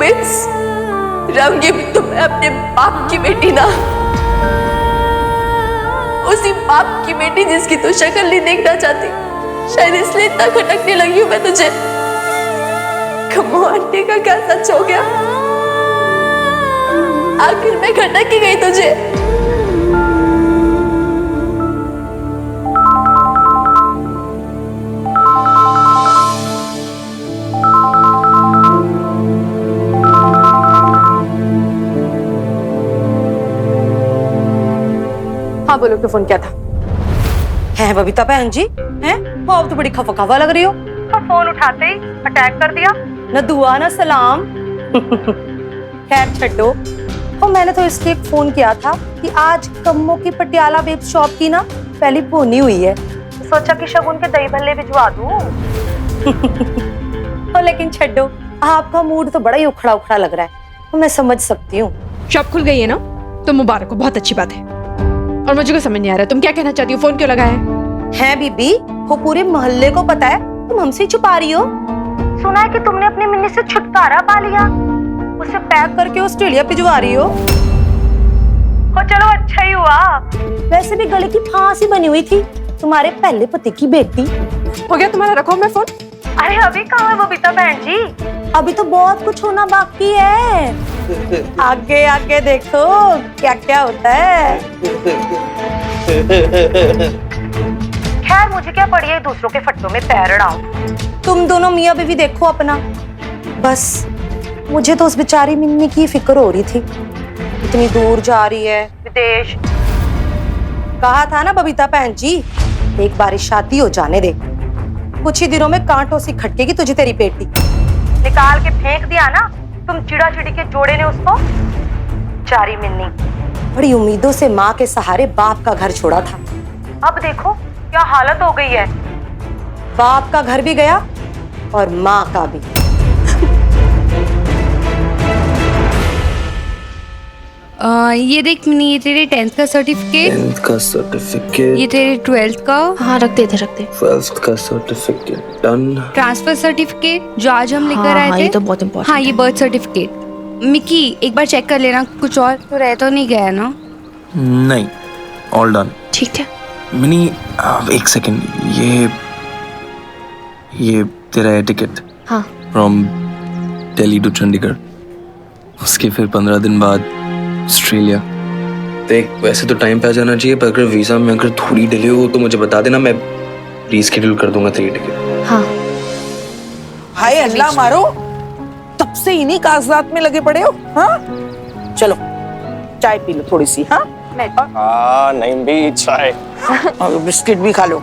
Means रहूंगी तो मैं अपने बाप की बेटी ना, उसी बाप की बेटी जिसकी तू शक्ल नहीं देखना चाहती। शायद इसलिए इतना खटकने लगी हूं मैं तुझे। कमो आंटी का क्या सच हो गया? आखिर मैं खटक ही गई तुझे। हाँ बोलो, क्या फोन किया था? है बबीता बहन जी, हैं? वो अब तो बड़ी खफा लग रही हो। तो फोन उठाते ही अटैक कर दिया, न दुआ न सलाम। खैर छड्डो। और मैंने तो इसलिए फोन किया था कि आज कम्मो की पटियाला वेब शॉप की ना पहली बोनी हुई है, सोचा कि शगुन के दही भल्ले भिजवा दूं। लेकिन छड्डो, आपका मूड तो बड़ा ही उखड़ा उखड़ा लग रहा है, तो मैं समझ सकती हूँ। शॉप खुल गई है ना, तो मुबारक हो, बहुत अच्छी बात है। और मुझे को समझ नहीं आ रहा तुम क्या कहना चाहती हो, फोन क्यों लगाया है बीबी? वो पूरे मोहल्ले को पता है, तुम हमसे ही छुपा रही हो। सुना है कि तुमने अपनी मिन्नी से छुटकारा पा लिया, उसे पैक करके ऑस्ट्रेलिया भिजवा रही हो। चलो अच्छा ही हुआ, वैसे भी गले की फांसी बनी हुई थी तुम्हारे पहले पति की बेटी। हो गया तुम्हारा, रखो मैं फोन। अरे अभी कहाँ है बबीता बहन जी? अभी तो बहुत कुछ होना बाकी है। आगे आगे देखो क्या क्या होता है। खैर मुझे क्या पड़ी है दूसरों के फट्टों में पैर अड़ाओ। तुम दोनों मियां बीवी देखो अपना। बस मुझे तो उस बेचारी मिन्नी की फिक्र हो रही थी, इतनी दूर जा रही है विदेश। कहा था ना बबीता बहन जी, एक बार शादी हो जाने दे, कुछ ही दिनों में कांटों से खटकेगी तुझे तेरी बेटी। निकाल के फेंक दिया ना तुम चिड़ा चिड़ी के जोड़े ने उसको। चारी मिन्नी बड़ी उम्मीदों से माँ के सहारे बाप का घर छोड़ा था, अब देखो क्या हालत हो गई है। बाप का घर भी गया और माँ का भी। ये देख मिनी, ये तेरे 10th का सर्टिफिकेट, 10th का सर्टिफिकेट, ये तेरे 12th का, हाँ रख दे 12th का सर्टिफिकेट, डन। ट्रांसफर सर्टिफिकेट जो आज हम लेकर आए थे, ये तो बहुत इम्पोर्टेंट। हाँ ये बर्थ सर्टिफिकेट। मिकी एक बार चेक कर लेना, कुछ और तो रह तो नहीं गया ना? नहीं, ऑल डन। ठीक है। मिनी एक सेकंड, ये तेरा है टिकट? हाँ। फ्रॉम दिल्ली टू चंडीगढ़, उसके फिर 15 दिन बाद ऑस्ट्रेलिया। देख वैसे तो टाइम पे आ जाना चाहिए, पर अगर वीजा में अगर थोड़ी डिले हो तो मुझे बता देना, मैं रीशेड्यूल कर दूंगा तेरी टिकट। हाँ। हाय अल्लाह मारो, तब से इन्हीं कागजात में लगे पड़े हो। हाँ चलो चाय पी लो थोड़ी सी। हाँ नहीं भी चाय और बिस्किट भी खा लो।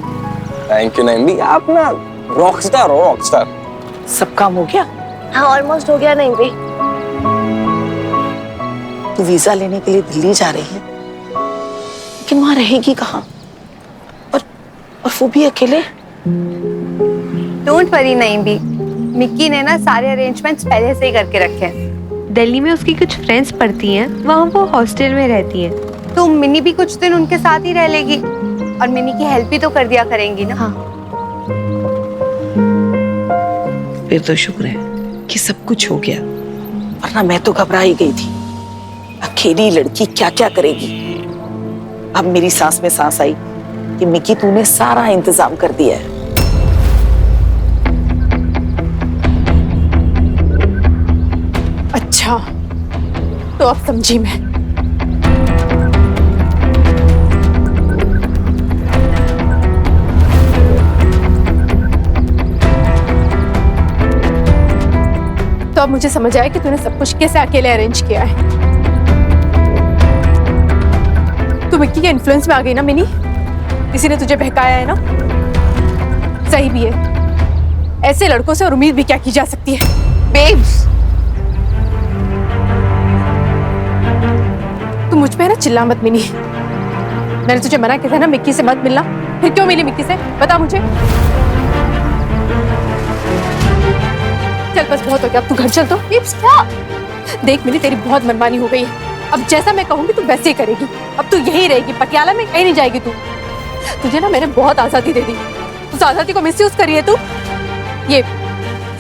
थैंक यू नहीं भी, आप ना रॉकस्टार हो, रॉकस्टार। सब काम हो गया? हाँ ऑलमोस्ट हो गया। नहीं भी तू वीजा लेने के लिए दिल्ली जा रही है, लेकिन वहां रहेगी कहाँ? और वो भी अकेले? डोंट वरी नहीं भी, मिक्की ने ना सारे अरेंजमेंट्स पहले से ही करके रखे हैं। दिल्ली में उसकी कुछ फ्रेंड्स पढ़ती हैं, वहाँ वो हॉस्टल में रहती हैं, तो मिनी भी कुछ दिन उनके साथ ही रह लेगी और मिनी की हेल्प भी तो कर दिया करेंगी ना। हाँ। फिर तो शुक्र है कि सब कुछ हो गया, वरना मैं तो घबरा ही गई थी। अकेली लड़की क्या क्या करेगी। अब मेरी सांस में सांस आई कि मिकी तूने सारा इंतजाम कर दिया है। अच्छा तो अब समझी मैं। तो अब मुझे समझ आया कि तूने सब कुछ कैसे अकेले अरेंज किया है। तू मिक्की के इन्फ्लुएंस में आ गई ना मिनी, किसी ने तुझे बहकाया है ना। सही भी है, ऐसे लड़कों से और उम्मीद भी क्या की जा सकती है। बेब्स तू मुझ पे है ना चिल्ला मत मिनी, मैंने तुझे मना किया था ना मिक्की से मत मिलना, फिर क्यों मिली मिक्की से बता मुझे। चल बस बहुत हो गया, अब तू घर चल। तो बेब्स क्या देख मिनी, तेरी बहुत मनमानी हो गई है, अब जैसा मैं कहूंगी तू वैसे ही करेगी। अब तू यही रहेगी, पटियाला में कहीं नहीं जाएगी तू। तुझे ना मैंने बहुत आजादी दे दी, उस आजादी को मिसयूज करी है तू।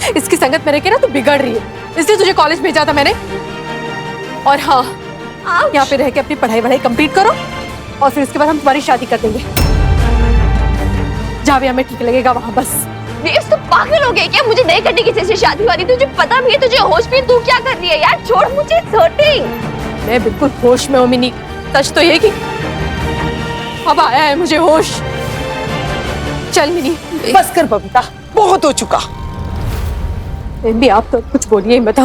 इसकी संगत में रह के ना तू बिगड़ रही है, इसलिए तुझे कॉलेज भेजा था मैंने। और हाँ, यहाँ पे रह के अपनी पढ़ाई कंप्लीट करो और फिर उसके बाद हम तुम्हारी शादी कर देंगे, जहाँ भी हमें ठीक लगेगा वहां। बस देव, तू पागल हो गई क्या? मुझे नहीं करनी किसी से शादी वादी, तुझे पता भी है, तुझे होश भी है, तू क्या कर रही है यार? छोड़ मुझे, हर्टिंग। मैं बिल्कुल होश में हूँ मिनी। सच तो ये कि अब आया है मुझे होश। चल मिनी। बस कर बबीता, बहुत हो चुका। भी आप तो कुछ बोलिए मत।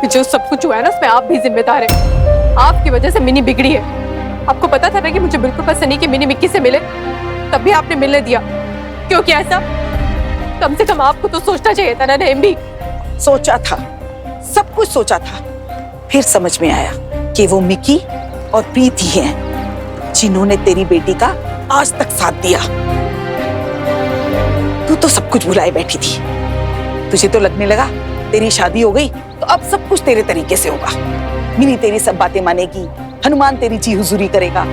कि जो सब कुछ हुआ है ना उसमें आप भी जिम्मेदार हैं। आपकी वजह से मिनी बिगड़ी है। आपको पता था ना कि मुझे बिल्कुल पसंद नहीं कि मिनी मिक्की से मिले, तब भी आपने मिलने दिया। क्यों किया ऐसा? कम से कम आपको तो सोचना चाहिए था ना नेम भी। सोचा था, सब कुछ सोचा था, फिर समझ में आया कि वो मिकी और प्रीति हैं जिन्होंने तेरी बेटी का आज तक साथ दिया। तू तो सब कुछ भुलाए बैठी थी। तुझे तो लगने लगा तेरी शादी हो गई तो अब सब कुछ तेरे तरीके से होगा। मिनी तेरी सब बातें मानेगी, हनुमान तेरी जी हुजूरी करेगा।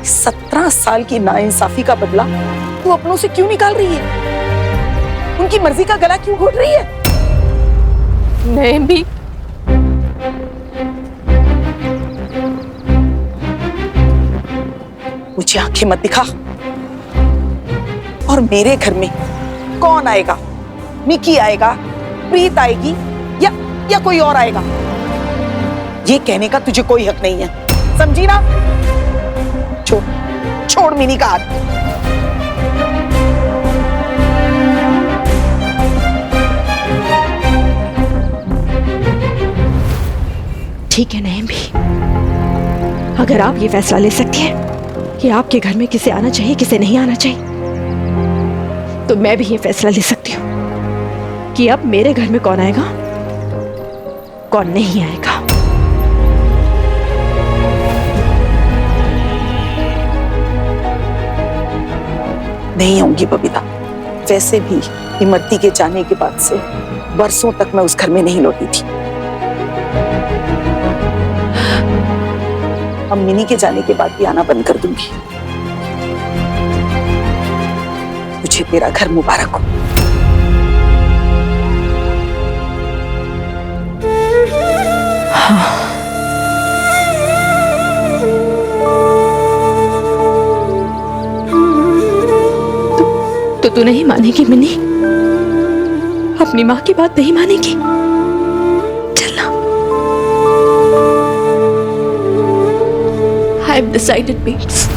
17 साल की नाइंसाफी का बदला तू अपनों से क्यों निकाल रही है? उनकी मर्जी का गला क्यों घोट रही है? नेम भी मुझे आंखें मत दिखा। और मेरे घर में कौन आएगा? मिकी आएगा, प्रीत आएगी या कोई और आएगा? ये कहने का तुझे कोई हक नहीं है, समझी ना? छोड़ मिनी का हाथ। ठीक है नहीं भी, अगर आप ये फैसला ले सकती हैं कि आपके घर में किसे आना चाहिए किसे नहीं आना चाहिए, तो मैं भी ये फैसला ले सकती हूँ कि अब मेरे घर में कौन आएगा कौन नहीं आएगा। नहीं आऊंगी बबीता। वैसे भी इमरती के जाने के बाद से बरसों तक मैं उस घर में नहीं लौटी थी। अब मिनी के जाने के बाद भी आना बंद कर दूंगी। तुझे तेरा घर मुबारक हो। तो तू नहीं मानेगी मिनी? अपनी माँ की बात नहीं मानेगी? चलना। I've decided, babes.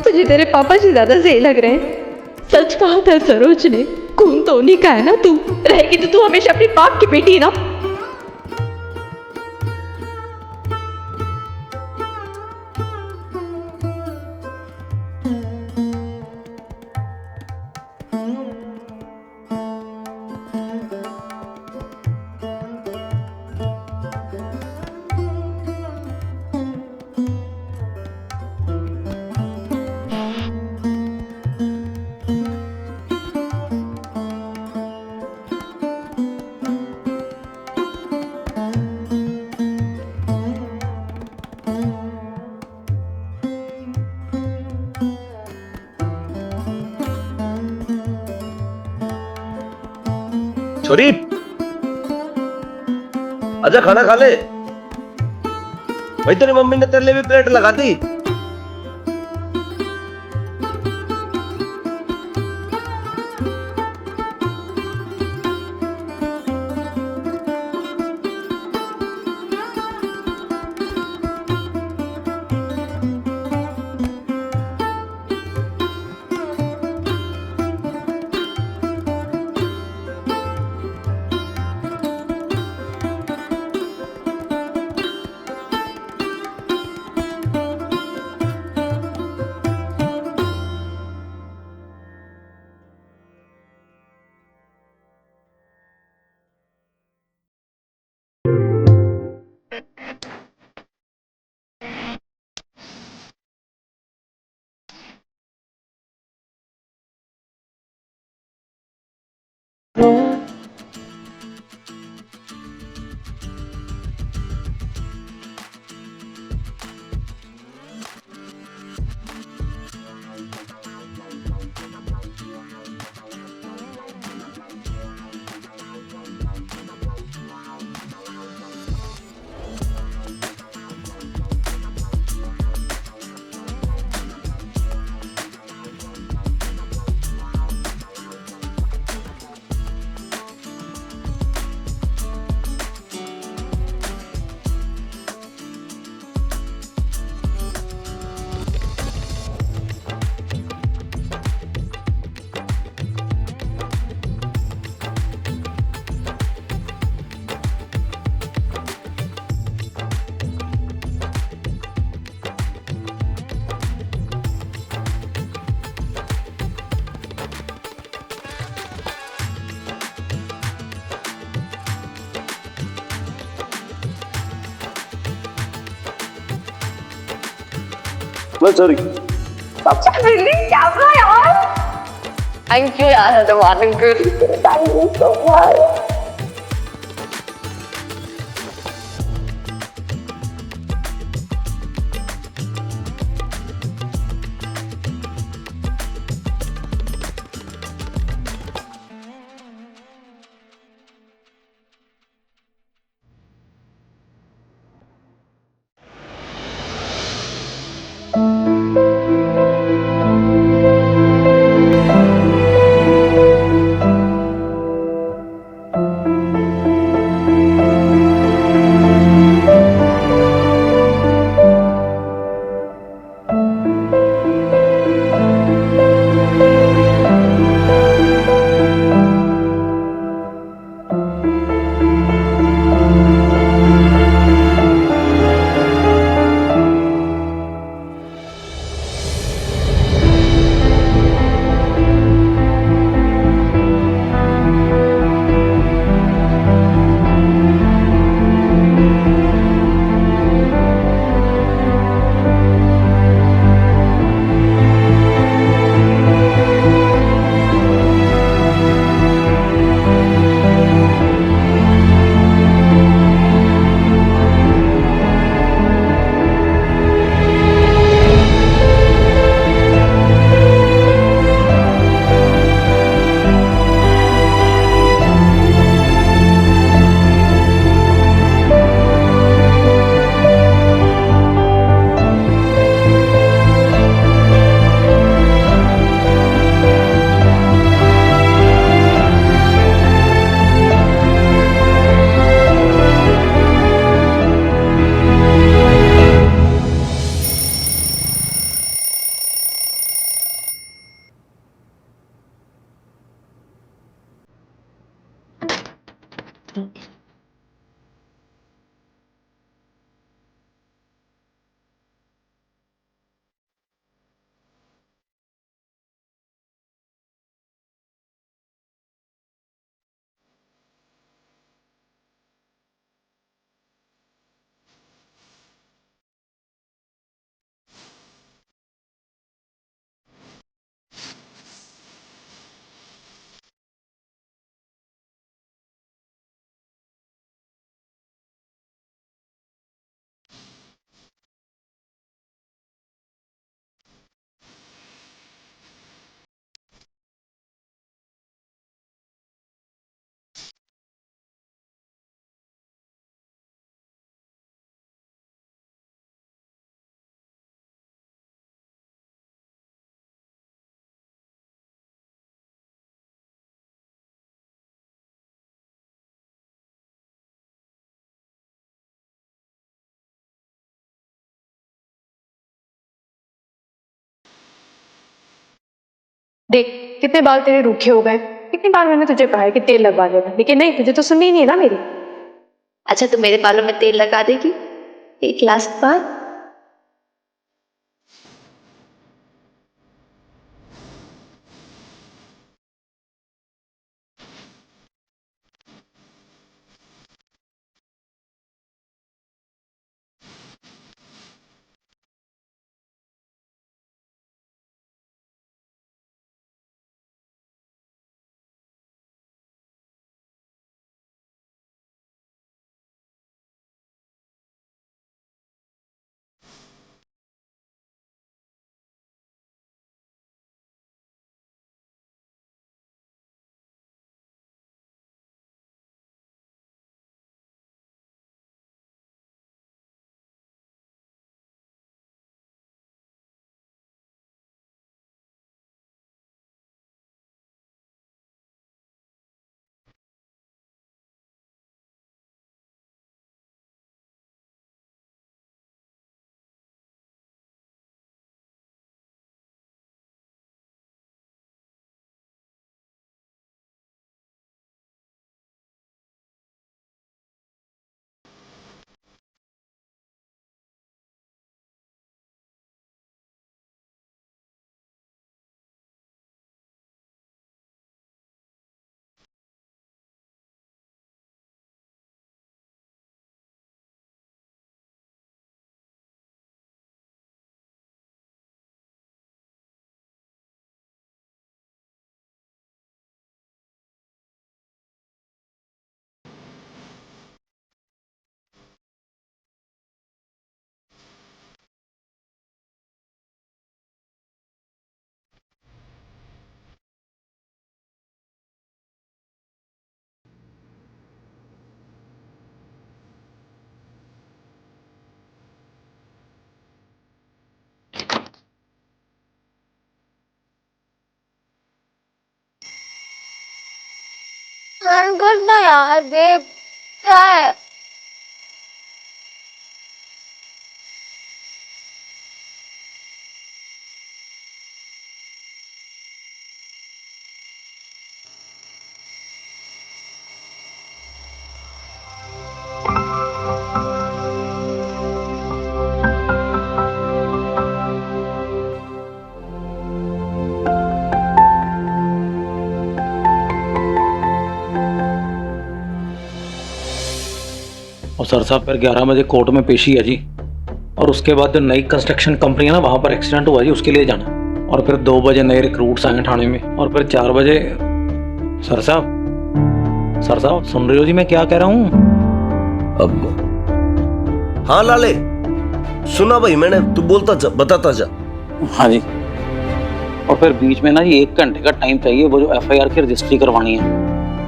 तुझे तेरे पापा से ज्यादा सही लग रहे हैं। सच कहा था सरोज ने, खून तो उन्हीं का है ना। तू रहेगी तो तू हमेशा अपनी बाप की बेटी है ना। छोरी, आजा खाना खा ले। भाई तेरी मम्मी ने तेरे लिए भी प्लेट लगा दी। सॉरी। थैंक यू यार, uncle, thank you so much. देख कितने बाल तेरे रूखे हो गए, कितनी बार मैंने तुझे कहा है कि तेल लगवा देना, लेकिन नहीं, तुझे तो सुननी नहीं है ना मेरी। अच्छा तू मेरे बालों में तेल लगा देगी एक लास्ट बार? करना यार बेब, क्या है? और सर साहब फिर 11 बजे कोर्ट में पेशी है जी, और उसके बाद जो नई कंस्ट्रक्शन कंपनी है ना, वहाँ पर एक्सीडेंट हुआ जी, उसके लिए जाना। और फिर 2 बजे नए रिक्रूट्स आए थाने में, और फिर 4 बजे सर साहब सुन रहे हो जी मैं क्या कह रहा हूँ? अब हाँ लाले सुना भाई मैंने, तू बोलता जा, बताता जा। हाँ जी। और फिर बीच में ना जी 1 घंटे का टाइम चाहिए, वो जो FIR की रजिस्ट्री करवानी है,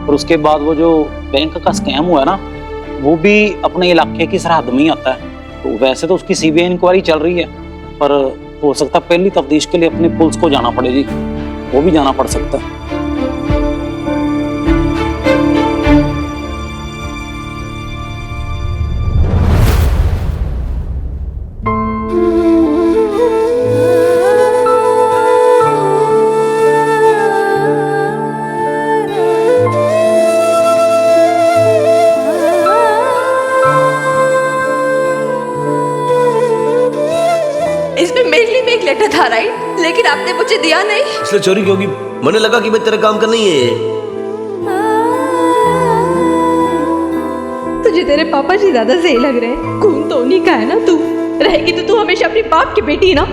और उसके बाद वो जो बैंक का स्कैम हुआ है ना, वो भी अपने इलाके की सरहद में ही आता है। तो वैसे तो उसकी CBI इंक्वायरी चल रही है, पर हो सकता है पहली तफ्तीश के लिए अपनी पुलिस को जाना पड़े जी, वो भी जाना पड़ सकता है। इसमें मेरे लिए भी एक लेटर था राइट, लेकिन आपने मुझे दिया नहीं। इसलिए चोरी क्यों की? मैंने लगा कि भाई तेरा काम करना ही है। तुझे तेरे पापा जी ज्यादा सही लग रहे हैं, खून तो उन्हीं का है ना। तू रहेगी तो तू हमेशा अपनी बाप की बेटी ना।